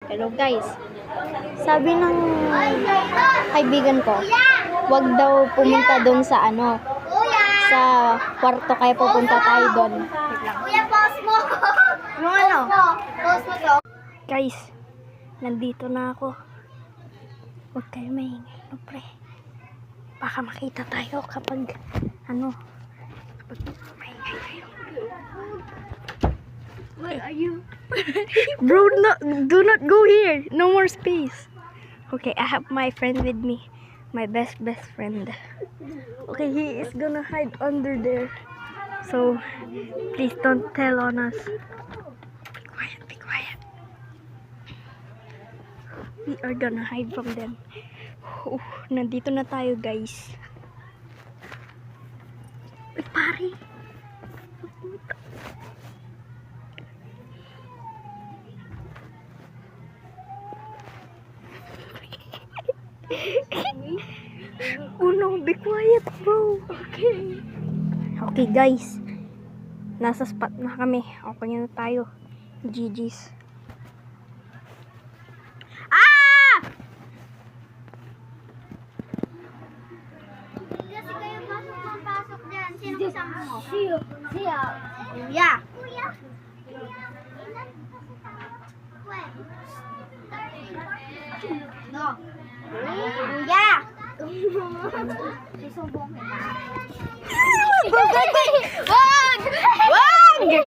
Hello guys. Sabi ng kaibigan ko, wag daw pumunta doon sa sa kwarto, kaya pupunta tayo doon. Kuya, pause mo. Yung ano? Pause mo to. Guys, nandito na ako. Huwag kayo maingay, no pre. Baka makita tayo kapag kapag maingay tayo. Where are you? Bro, do not go here. No more space. Okay, I have my friend with me. My best friend. Okay, he is gonna hide under there. So, please don't tell on us. Be quiet, be quiet. We are gonna hide from them. Nandito na tayo, guys. Uy, pare. Oh no, be quiet, bro. Okay. Okay, guys. Nasa spot na kami. Okay na tayo. GG's. Ah! Kasi kayo pasok dyan. Sino kasama mo? Siya. Kuya. Kuya. No. Kuya. Sisumbong kita. Wag! Wag!